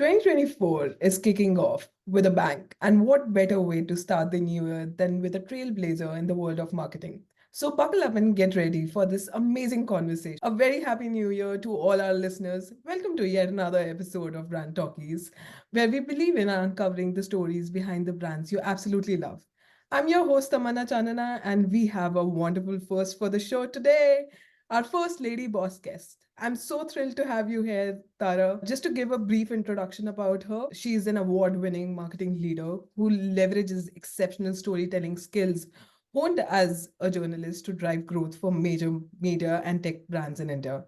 2024 is kicking off with a bang, and what better way to start the new year than with a trailblazer in the world of marketing? So, buckle up and get ready for this amazing conversation. A very happy new year to all our listeners. Welcome to yet another episode of Brand Talkies, where we believe in uncovering the stories behind the brands you absolutely love. I'm your host, Tamanna Chanana, and we have a wonderful first for the show today. Our first lady boss guest. I'm so thrilled to have you here, Tara. Just to give a brief introduction about her, she is an award winning marketing leader who leverages exceptional storytelling skills honed as a journalist to drive growth for major media and tech brands in India.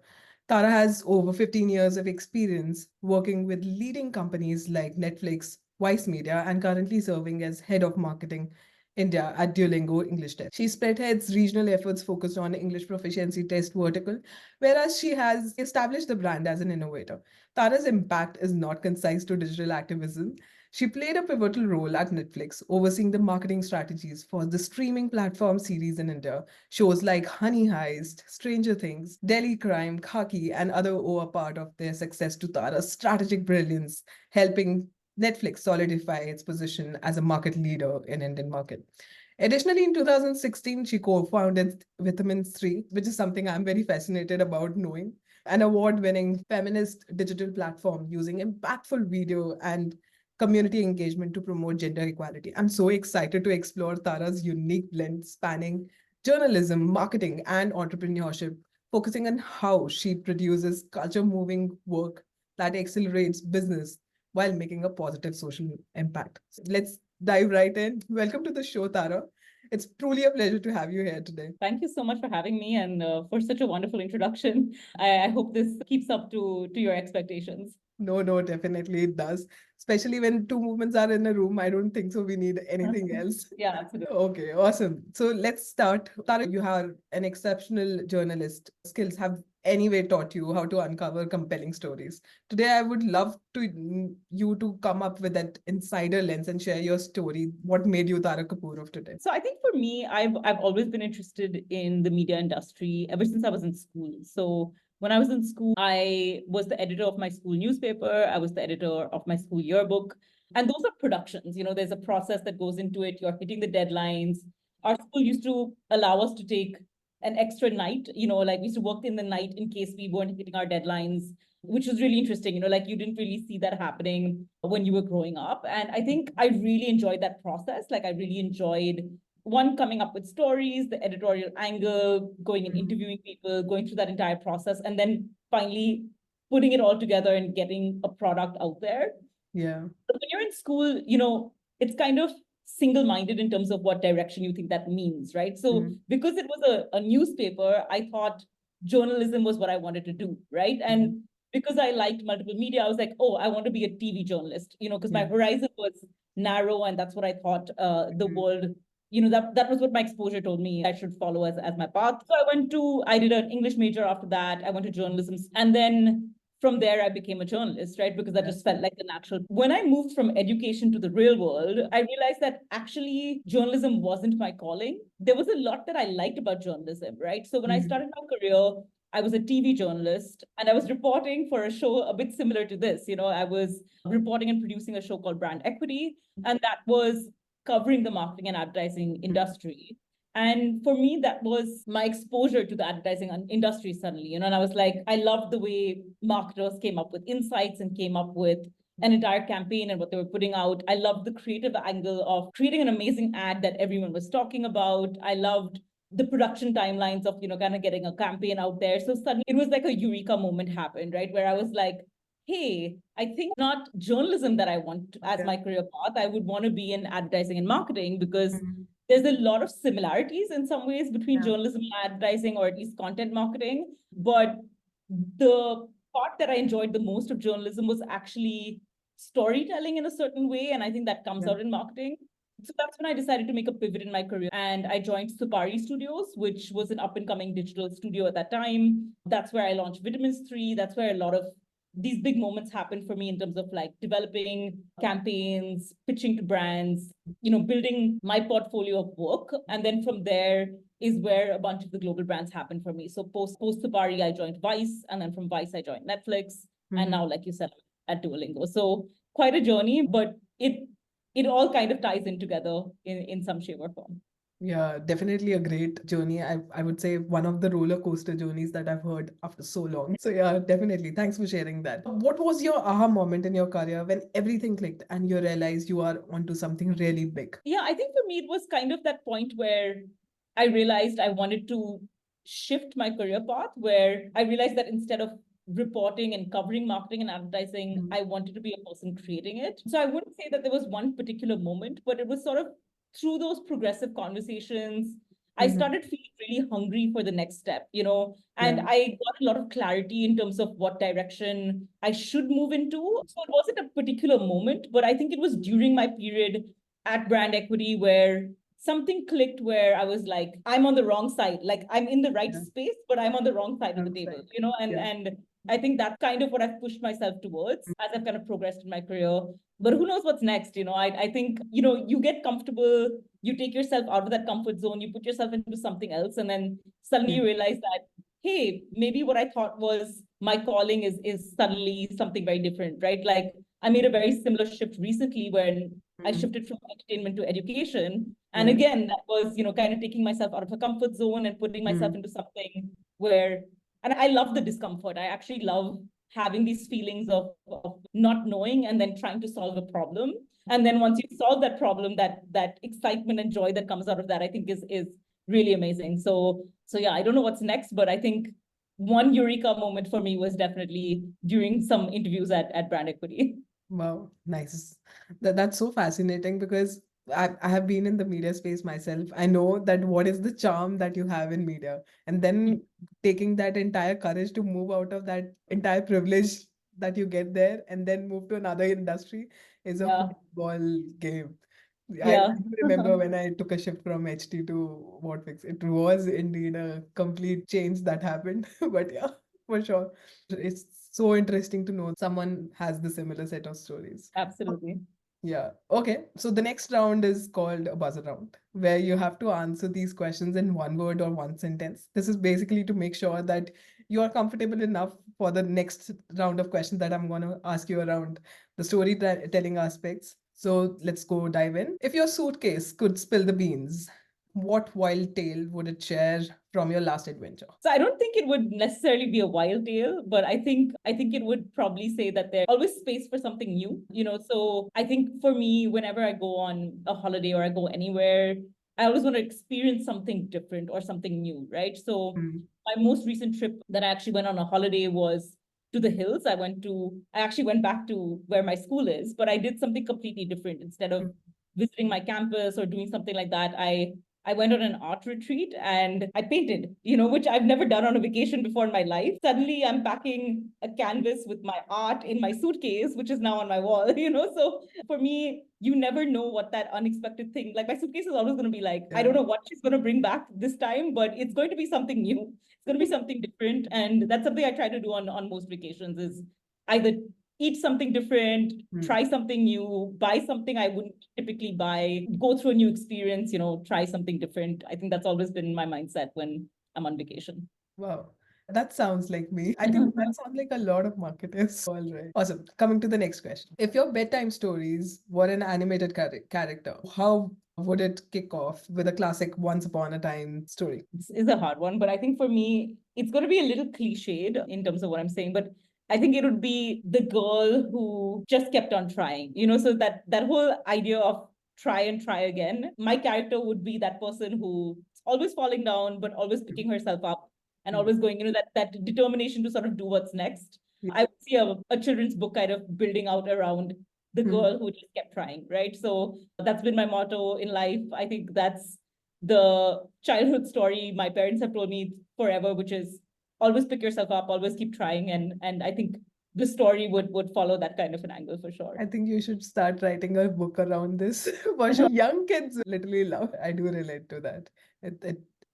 Tara has over 15 years of experience working with leading companies like Netflix, Vice Media, and currently serving as head of marketing India at Duolingo English Desk. She spearheads regional efforts focused on English proficiency test vertical, whereas she has established the brand as an innovator. Tara's impact is not concise to digital activism. She played a pivotal role at Netflix, overseeing the marketing strategies for the streaming platform series in India. Shows like Honey Heist, Stranger Things, Delhi Crime, Khaki, and other owe a part of their success to Tara's strategic brilliance, helping Netflix solidify its position as a market leader in Indian market. Additionally, in 2016, she co-founded Vitamin Stree, which is something I'm very fascinated about knowing, an award-winning feminist digital platform using impactful video and community engagement to promote gender equality. I'm so excited to explore Tara's unique blend spanning journalism, marketing, and entrepreneurship, focusing on how she produces culture-moving work that accelerates business while making a positive social impact. So let's dive right in. Welcome to the show, Tara. It's truly a pleasure to have you here today. Thank you so much for having me and for such a wonderful introduction. I hope this keeps up to your expectations. No, definitely it does. Especially when two movements are in a room, I don't think so we need anything else. Yeah, absolutely. Okay, awesome. So let's start. Tara, you are an exceptional journalist. Skills have anyway taught you how to uncover compelling stories. Today, I would love you to come up with that insider lens and share your story. What made you Tara Kapur of today? So I think for me, I've always been interested in the media industry ever since I was in school. So when I was in school, I was the editor of my school newspaper. I was the editor of my school yearbook. And those are productions. There's a process that goes into it. You're hitting the deadlines. Our school used to allow us to take an extra night, like we used to work in the night in case we weren't hitting our deadlines, which was really interesting. Like you didn't really see that happening when you were growing up. And I think I really enjoyed that process. Like I really enjoyed one, coming up with stories, the editorial angle, going and interviewing people, going through that entire process, and then finally putting it all together and getting a product out there. Yeah. But when you're in school, it's kind of single-minded in terms of what direction you think that means, right? So because it was a newspaper, I thought journalism was what I wanted to do, right? And because I liked multiple media, I was like, oh, I want to be a TV journalist, because my horizon was narrow, and that's what I thought the world, that was what my exposure told me I should follow as my path. So I did an English major after that. I went to journalism, and then from there, I became a journalist, right? Because that just felt like the natural. When I moved from education to the real world, I realized that actually journalism wasn't my calling. There was a lot that I liked about journalism, right? So when I started my career, I was a TV journalist and I was reporting for a show a bit similar to this. I was reporting and producing a show called Brand Equity, and that was covering the marketing and advertising industry. And for me, that was my exposure to the advertising industry suddenly, and I was like, I loved the way marketers came up with insights and came up with an entire campaign and what they were putting out. I loved the creative angle of creating an amazing ad that everyone was talking about. I loved the production timelines of, kind of getting a campaign out there. So suddenly it was like a eureka moment happened, right? Where I was like, hey, I think not journalism that I want as my career path. I would want to be in advertising and marketing because there's a lot of similarities in some ways between journalism and advertising, or at least content marketing. But the part that I enjoyed the most of journalism was actually storytelling in a certain way. And I think that comes out in marketing. So that's when I decided to make a pivot in my career. And I joined Supari Studios, which was an up-and-coming digital studio at that time. That's where I launched Vitamin Stree. That's where a lot of these big moments happened for me in terms of like developing campaigns, pitching to brands, building my portfolio of work. And then from there is where a bunch of the global brands happened for me. So post Supari, I joined Vice, and then from Vice, I joined Netflix. And now, like you said, at Duolingo. So quite a journey, but it all kind of ties in together in some shape or form. Yeah, definitely a great journey. I would say one of the roller coaster journeys that I've heard after so long. So yeah, definitely. Thanks for sharing that. What was your aha moment in your career when everything clicked and you realized you are onto something really big? Yeah, I think for me, it was kind of that point where I realized I wanted to shift my career path, where I realized that instead of reporting and covering marketing and advertising, I wanted to be a person creating it. So I wouldn't say that there was one particular moment, but it was sort of through those progressive conversations, I started feeling really hungry for the next step, and I got a lot of clarity in terms of what direction I should move into. So it wasn't a particular moment, but I think it was during my period at brand equity where something clicked, where I was like, I'm on the wrong side. Like I'm in the right space, but I'm on the wrong side of the table, and I think that's kind of what I've pushed myself towards as I've kind of progressed in my career. But who knows what's next? I think, you get comfortable, you take yourself out of that comfort zone, you put yourself into something else, and then suddenly you realize that, hey, maybe what I thought was my calling is suddenly something very different, right? Like I made a very similar shift recently when I shifted from entertainment to education. And again, that was, kind of taking myself out of a comfort zone and putting myself into something where, and I love the discomfort. I actually love having these feelings of not knowing and then trying to solve a problem. And then once you solve that problem, that excitement and joy that comes out of that, I think is really amazing. So yeah, I don't know what's next, but I think one eureka moment for me was definitely during some interviews at Brand Equity. Wow, nice. That's so fascinating because I have been in the media space myself. I know that what is the charm that you have in media, and then taking that entire courage to move out of that entire privilege that you get there and then move to another industry is a Yeah. whole ball game. I Yeah. do remember when I took a shift from HT to Whatfix. It was indeed a complete change that happened. But yeah, for sure. It's so interesting to know someone has the similar set of stories. Absolutely. Yeah. Okay. So the next round is called a buzzer round, where you have to answer these questions in one word or one sentence. This is basically to make sure that you are comfortable enough for the next round of questions that I'm going to ask you around the storytelling aspects. So let's go dive in. If your suitcase could spill the beans, what wild tale would it share from your last adventure? So I don't think it would necessarily be a wild tale, but I think it would probably say that there's always space for something new, So I think for me, whenever I go on a holiday or I go anywhere, I always want to experience something different or something new, right? So my most recent trip that I actually went on a holiday was to the hills. I actually went back to where my school is, but I did something completely different. Instead of visiting my campus or doing something like that, I went on an art retreat and I painted, which I've never done on a vacation before in my life. Suddenly I'm packing a canvas with my art in my suitcase, which is now on my wall, So for me, you never know what that unexpected thing, like my suitcase is always going to be like, I don't know what she's going to bring back this time, but it's going to be something new. It's going to be something different. And that's something I try to do on most vacations is either eat something different, try something new, buy something I wouldn't typically buy, go through a new experience, try something different. I think that's always been my mindset when I'm on vacation. Wow. That sounds like me. I think that sounds like a lot of marketers. All right. Awesome. Coming to the next question. If your bedtime stories were an animated character, how would it kick off with a classic once upon a time story? This is a hard one, but I think for me, it's going to be a little cliched in terms of what I'm saying, but I think it would be the girl who just kept on trying, so that whole idea of try and try again. My character would be that person who's always falling down, but always picking herself up and always going, that determination to sort of do what's next. I would see a children's book kind of building out around the girl who just kept trying, right? So that's been my motto in life. I think that's the childhood story my parents have told me forever, which is always pick yourself up, always keep trying. And I think the story would follow that kind of an angle for sure. I think you should start writing a book around this for sure. Young kids literally love. I do relate to that.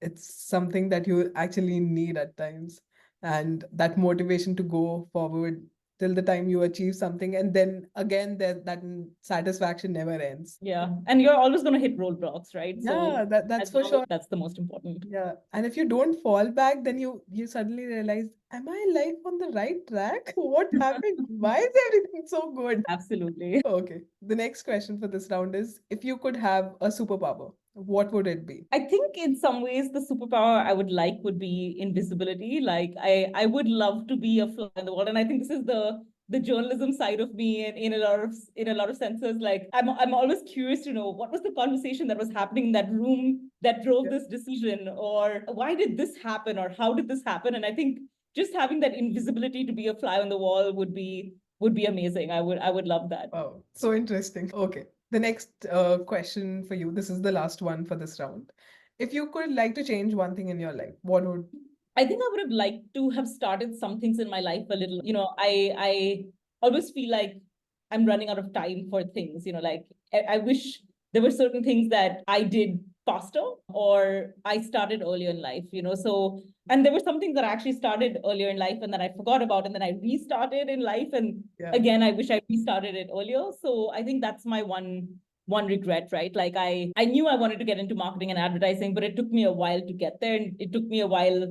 It's something that you actually need at times, and that motivation to go forward till the time you achieve something, and then again that satisfaction never ends. Yeah. And you're always going to hit roadblocks, right? So Yeah, that's as for long as sure. that's the most important. Yeah, and if you don't fall back, then you suddenly realize, am I like on the right track? What happened? Why is everything so good? Absolutely. Okay, the next question for this round is, if you could have a superpower, what would it be? I think in some ways the superpower I would like would be invisibility. Like I would love to be a fly in the wall. And I think this is the journalism side of me in a lot of senses. Like I'm always curious to know what was the conversation that was happening in that room that drove Yeah. this decision, or why did this happen, or how did this happen? And I think just having that invisibility to be a fly on the wall would be amazing. I would love that. Wow, so interesting. Okay, the next question for you. This is the last one for this round. If you could like to change one thing in your life, what would? I think I would have liked to have started some things in my life a little. I always feel like I'm running out of time for things. Like I wish there were certain things that I did faster or I started earlier in life. So and there were some things that I actually started earlier in life and then I forgot about and then I restarted in life and Yeah. again I wish I restarted it earlier. So I think that's my one regret, right? Like I knew I wanted to get into marketing and advertising, but it took me a while to get there and it took me a while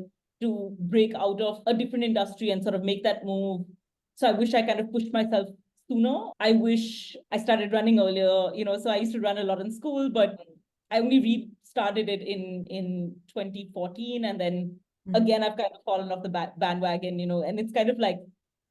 to break out of a different industry and sort of make that move. So I wish I kind of pushed myself sooner. I wish I started running earlier, so I used to run a lot in school, but I only restarted it in 2014 and then again I've kind of fallen off the bandwagon, and it's kind of like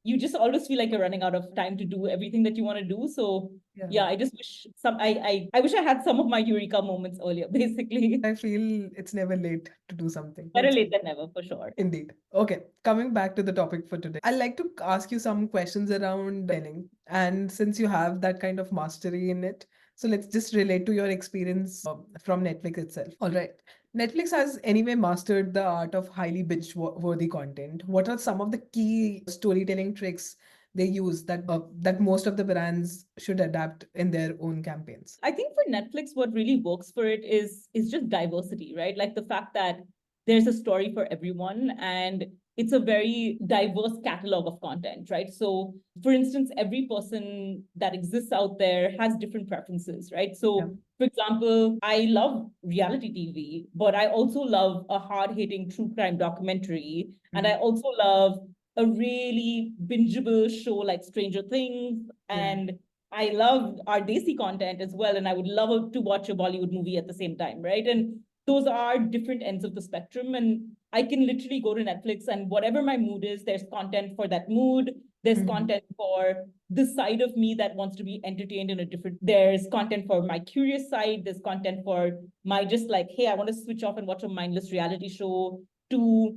you just always feel like you're running out of time to do everything that you want to do. So yeah, I just wish I wish I had some of my eureka moments earlier, basically. I feel it's never late to do something. Better late than never, for sure. Indeed. Okay, coming back to the topic for today, I'd like to ask you some questions around training. And since you have that kind of mastery in it, so let's just relate to your experience from Netflix itself. All right. Netflix has anyway mastered the art of highly binge-worthy content. What are some of the key storytelling tricks they use that most of the brands should adapt in their own campaigns? I think for Netflix, what really works for it is just diversity, right? Like the fact that there's a story for everyone and it's a very diverse catalog of content, right? So, for instance, every person that exists out there has different preferences, right? So, Yeah. for example, I love reality TV, but I also love a hard-hitting true crime documentary, and I also love a really bingeable show like Stranger Things, Yeah. and I love our Desi content as well, and I would love to watch a Bollywood movie at the same time, right? And those are different ends of the spectrum, and I can literally go to Netflix and whatever my mood is, there's content for that mood. There's content for this side of me that wants to be entertained in a different. There's content for my curious side. There's content for my just like, hey, I want to switch off and watch a mindless reality show. To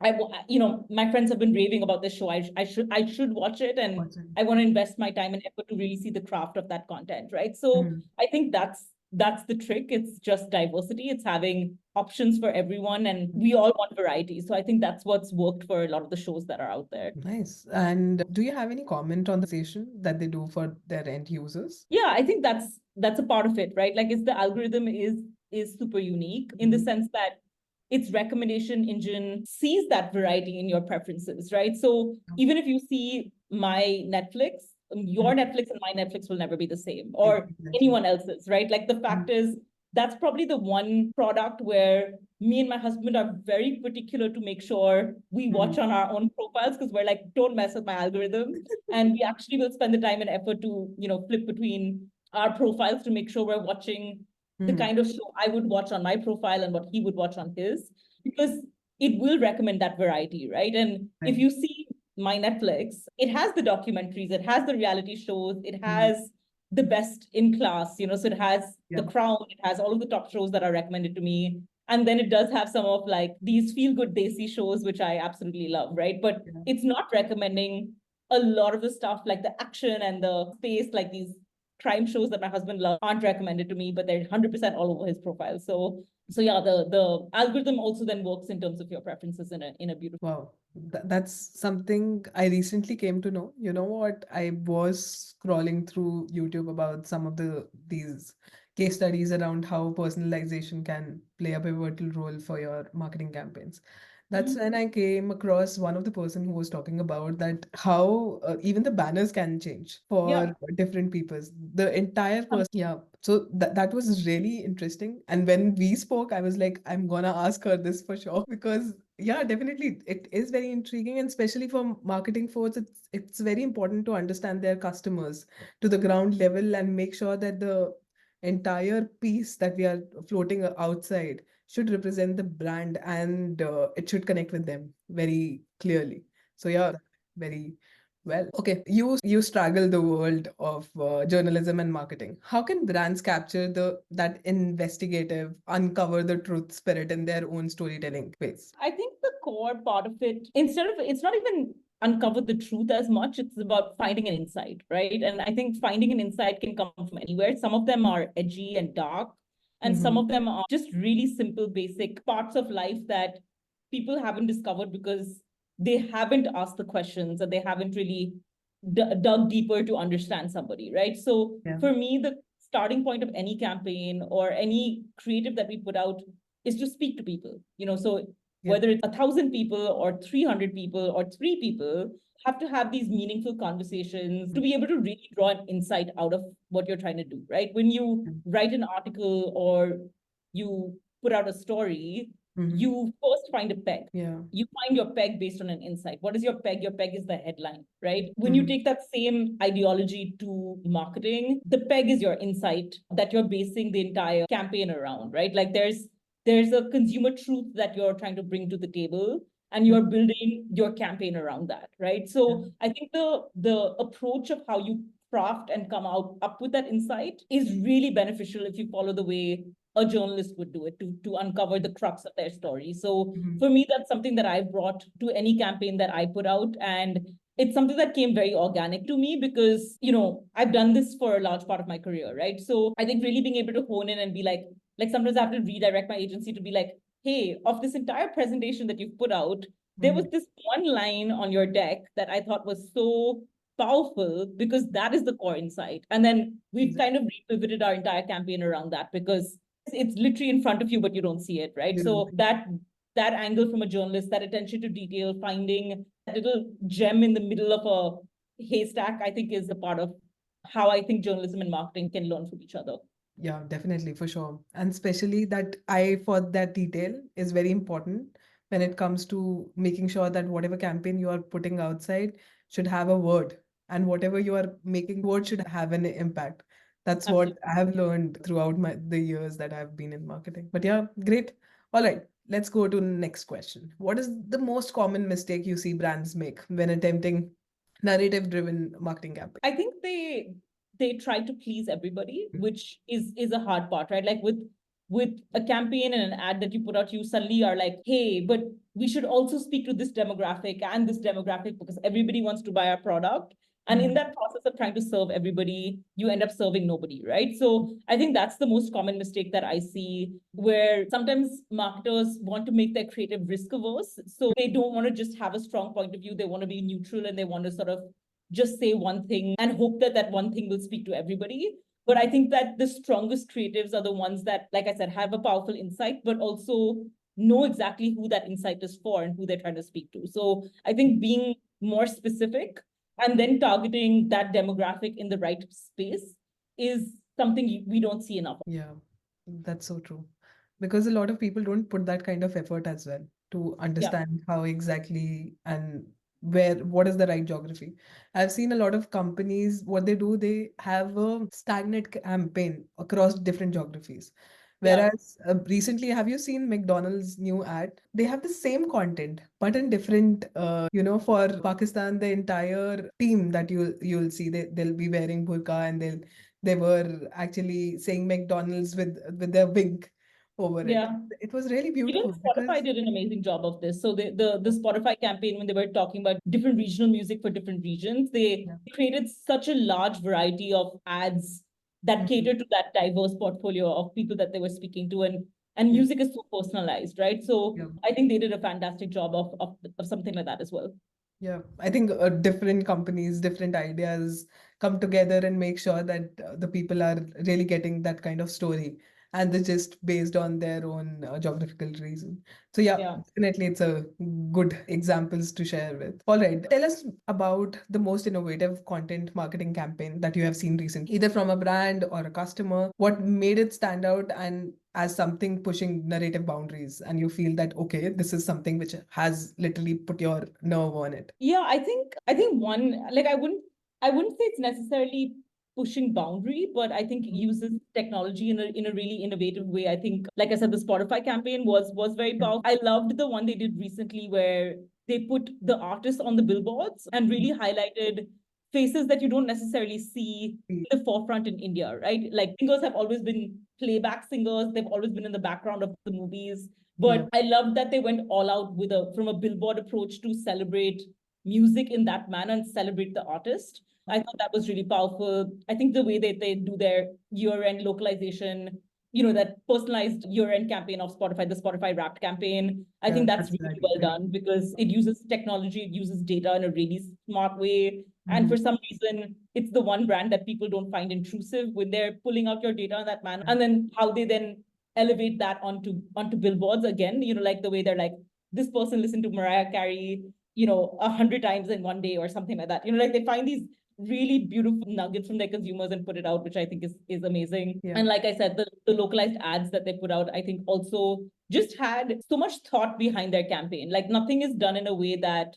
my friends have been raving about this show. I should watch it, and I want to invest my time and effort to really see the craft of that content, right? So I think that's the trick. It's just diversity. It's having options for everyone, and we all want variety. So I think that's what's worked for a lot of the shows that are out there. Nice. And do you have any comment on the station that they do for their end users? Yeah, I think that's a part of it, right? Like, the algorithm is super unique in the sense that its recommendation engine sees that variety in your preferences, right? So even if you see my Netflix, your Netflix and my Netflix will never be the same, or anyone else's, right? Like, the fact is, that's probably the one product where me and my husband are very particular to make sure we watch on our own profiles, because we're like, don't mess with my algorithm. And we actually will spend the time and effort to, flip between our profiles to make sure we're watching the kind of show I would watch on my profile and what he would watch on his, because it will recommend that variety, right? And if you see my Netflix, it has the documentaries, it has the reality shows, it has the best in class, so it has The Crown, it has all of the top shows that are recommended to me. And then it does have some of like these feel good Desi shows, which I absolutely love, right? But it's not recommending a lot of the stuff like the action and the space, like these crime shows that my husband loves aren't recommended to me, but they're 100% all over his profile. So yeah, the algorithm also then works in terms of your preferences in a beautiful. Wow, that's something I recently came to know. You know what? I was scrolling through YouTube about some of these case studies around how personalization can play a pivotal role for your marketing campaigns. That's when I came across one of the person who was talking about that how even the banners can change Yeah. for different peoples. The entire person, yeah. So that was really interesting. And when we spoke, I was like, I'm gonna ask her this for sure because yeah, definitely it is very intriguing, and especially for marketing folks, it's very important to understand their customers to the ground level and make sure that the entire piece that we are floating outside should represent the brand, and it should connect with them very clearly. So yeah, very well. Okay, you struggle the world of journalism and marketing. How can brands capture the that investigative, uncover the truth spirit in their own storytelling ways? I think the core part of it, instead of it's not even uncover the truth as much, it's about finding an insight, right? And I think finding an insight can come from anywhere. Some of them are edgy and dark, and some of them are just really simple, basic parts of life that people haven't discovered because they haven't asked the questions and they haven't really dug deeper to understand somebody, right? So Yeah. for me, the starting point of any campaign or any creative that we put out is to speak to people, so whether it's 1,000 people or 300 people or 3 people, have to have these meaningful conversations to be able to really draw an insight out of what you're trying to do, right? When you write an article or you put out a story, you first find a peg. Yeah. You find your peg based on an insight. What is your peg? Your peg is the headline, right? When you take that same ideology to marketing, the peg is your insight that you're basing the entire campaign around, right? Like there's a consumer truth that you're trying to bring to the table, and you're building your campaign around that, right? So I think the approach of how you craft and come out up with that insight is really beneficial if you follow the way a journalist would do it to uncover the crux of their story. So for me, that's something that I've brought to any campaign that I put out. And it's something that came very organic to me because, I've done this for a large part of my career, right? So I think really being able to hone in and be like sometimes I have to redirect my agency to be like, hey, of this entire presentation that you've put out, there was this one line on your deck that I thought was so powerful because that is the core insight. And then we've kind of repivoted our entire campaign around that because it's literally in front of you, but you don't see it, right? So that angle from a journalist, that attention to detail, finding that little gem in the middle of a haystack, I think is the part of how I think journalism and marketing can learn from each other. Yeah, definitely, for sure. And especially that eye for that detail is very important when it comes to making sure that whatever campaign you are putting outside should have a word, and whatever you are making, word should have an impact. That's what Absolutely. I have learned throughout the years that I've been in marketing. But yeah, great. All right, let's go to next question. What is the most common mistake you see brands make when attempting narrative-driven marketing campaign? I think they try to please everybody, which is a hard part, right? Like with a campaign and an ad that you put out, you suddenly are like, hey, but we should also speak to this demographic and this demographic because everybody wants to buy our product. And in that process of trying to serve everybody, you end up serving nobody, right? So I think that's the most common mistake that I see, where sometimes marketers want to make their creative risk averse. So they don't want to just have a strong point of view. They want to be neutral and they want to sort of just say one thing and hope that that one thing will speak to everybody. But I think that the strongest creatives are the ones that, like I said, have a powerful insight, but also know exactly who that insight is for and who they're trying to speak to. So I think being more specific and then targeting that demographic in the right space is something we don't see enough. Yeah, that's so true. Because a lot of people don't put that kind of effort as well to Yeah. understand how exactly and what is the right geography. I've seen a lot of companies, what they do, they have a stagnant campaign across different geographies. Yeah. Whereas recently, have you seen McDonald's new ad? They have the same content, but in different, for Pakistan, the entire team that you'll see, they'll be wearing burqa, and they were actually saying McDonald's with their wink over it. Yeah. It was really Even beautiful Spotify because did an amazing job of this. So the Spotify campaign, when they were talking about different regional music for different regions, they yeah. created such a large variety of ads that cater to that diverse portfolio of people that they were speaking to. And Yeah. music is so personalized, right? So Yeah. I think they did a fantastic job of something like that as well. Yeah, I think different companies, different ideas come together and make sure that the people are really getting that kind of story. and they're just based on their own geographical reason. So yeah, Yeah. definitely it's a good examples to share with. All right, tell us about the most innovative content marketing campaign that you have seen recently, either from a brand or a customer. What made it stand out and as something pushing narrative boundaries, and you feel that okay, this is something which has literally put your nerve on it. Yeah, I think one, like I wouldn't say it's necessarily pushing boundary, but I think it uses technology in a really innovative way. I think, like I said, the Spotify campaign was very Yeah. powerful. I loved the one they did recently where they put the artists on the billboards and really highlighted faces that you don't necessarily see Mm. in the forefront in India, right? Like singers have always been playback singers, they've always been in the background of the movies. Yeah. But I loved that they went all out with a from a billboard approach to celebrate music in that manner and celebrate the artist. I thought that was really powerful. I think the way that they do their year-end localization, that personalized year-end campaign of Spotify, the Spotify Wrapped campaign, I Yeah, think that's that's really that. well done because it uses technology, it uses data in a really smart way. And Mhm. for some reason, it's the one brand that people don't find intrusive when they're pulling out your data in that manner. And then how they then elevate that onto billboards again, like the way they're like, this person listened to Mariah Carey 100 times in one day or something like that. Like they find these really beautiful nuggets from their consumers and put it out, which I think is amazing. Yeah. And like I said, the localized ads that they put out, I think also just had so much thought behind their campaign. Like nothing is done in a way that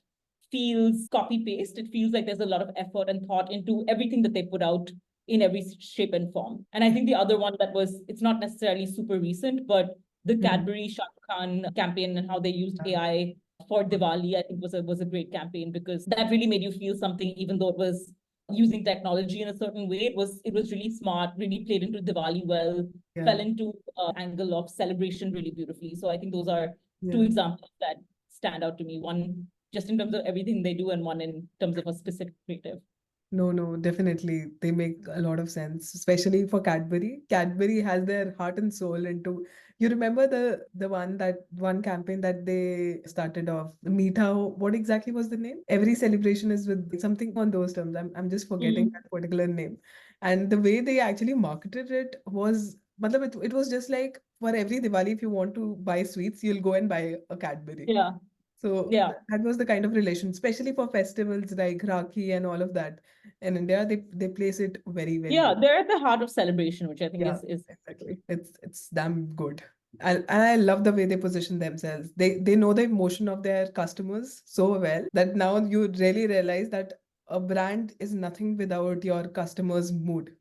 feels copy paste. It feels like there's a lot of effort and thought into everything that they put out in every shape and form. And I think the other one that it's not necessarily super recent, but the Cadbury Shah Rukh Khan campaign and how they used AI for Diwali, I think was a great campaign because that really made you feel something, even though it was using technology in a certain way. It was really smart, really played into Diwali well, Yeah. fell into angle of celebration really beautifully. So I think those are two Yeah. examples that stand out to me. One just in terms of everything they do, and one in terms of a specific creative. No, no, definitely. They make a lot of sense, especially for Cadbury. Cadbury has their heart and soul into. You remember the one campaign that they started off, Meetha, what exactly was the name? Every celebration is with something on those terms. I'm just forgetting that particular name. And the way they actually marketed it was, matlab, it was just like for every Diwali, if you want to buy sweets, you'll go and buy a Cadbury. Yeah, So yeah, that was the kind of relation, especially for festivals like Rakhi and all of that. In India, they place it very, very yeah. well. They're at the heart of celebration, which I think Yeah, is exactly. It's damn good. And I love the way they position themselves. They know the emotion of their customers so well that now you really realize that a brand is nothing without your customer's mood.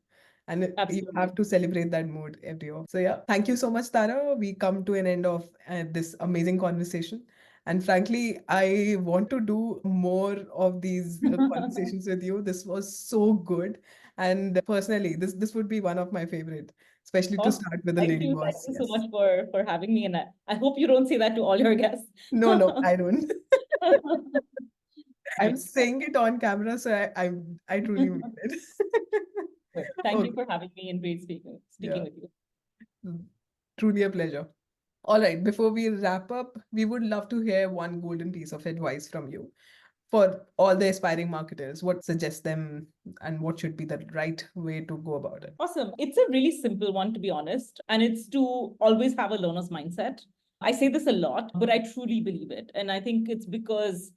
And you absolutely. have to celebrate that mood every year. So yeah, thank you so much, Tara. We come to an end of this amazing conversation. And frankly, I want to do more of these conversations with you. This was so good. And personally, this would be one of my favorite, especially to Awesome. start with the Thank lady you. Thank boss. you so Yes. much for having me. And I hope you don't say that to all your guests. No, no, I don't. I'm Great. saying it on camera, so I truly mean it. Good. Thank you Okay. for having me and great speaking Yeah. with you. Truly a pleasure. All right, before we wrap up, we would love to hear one golden piece of advice from you for all the aspiring marketers. What suggest them and what should be the right way to go about it? Awesome. It's a really simple one, to be honest, and it's to always have a learner's mindset. I say this a lot, but I truly believe it. And I think it's because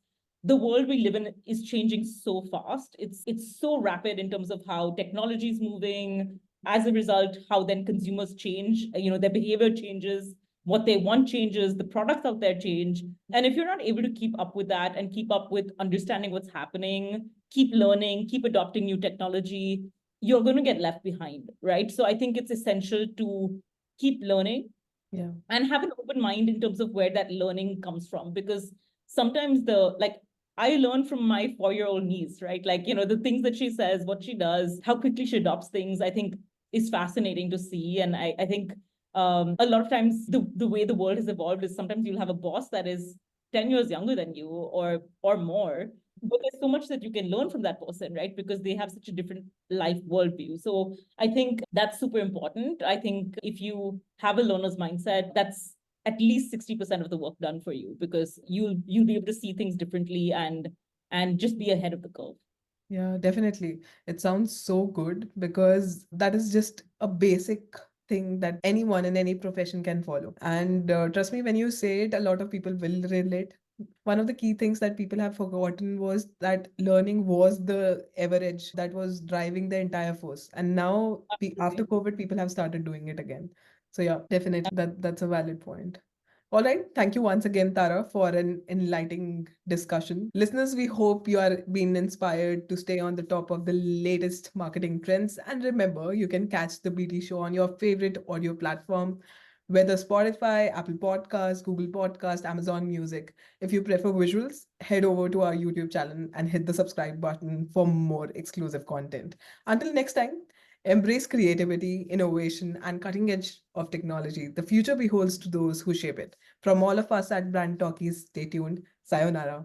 the world we live in is changing so fast. It's so rapid in terms of how technology is moving. As a result, how then consumers change, their behavior changes, what they want changes, the products out there change. And if you're not able to keep up with that and keep up with understanding what's happening, keep learning, keep adopting new technology, you're going to get left behind, right? So I think it's essential to keep learning Yeah. and have an open mind in terms of where that learning comes from. Because sometimes I learn from my 4-year-old niece, right? Like, the things that she says, what she does, how quickly she adopts things, I think is fascinating to see. And I think a lot of times the way the world has evolved is sometimes you'll have a boss that is 10 years younger than you or more, but there's so much that you can learn from that person, right? Because they have such a different life worldview. So I think that's super important. I think if you have a learner's mindset, that's at least 60% of the work done for you, because you'll be able to see things differently and just be ahead of the curve. Yeah, definitely. It sounds so good because that is just a basic thing that anyone in any profession can follow. And trust me, when you say it, a lot of people will relate. One of the key things that people have forgotten was that learning was the ever edge that was driving the entire force. And now, after Absolutely. COVID, people have started doing it again. So yeah, definitely that's a valid point. All right. Thank you once again, Tara, for an enlightening discussion. Listeners, we hope you are being inspired to stay on the top of the latest marketing trends. And remember, you can catch the BT Show on your favorite audio platform, whether Spotify, Apple Podcasts, Google Podcast, Amazon Music. If you prefer visuals, head over to our YouTube channel and hit the subscribe button for more exclusive content. Until next time, embrace creativity, innovation, and cutting edge of technology. The future beholds to those who shape it. From all of us at Brand Talkies, stay tuned. Sayonara.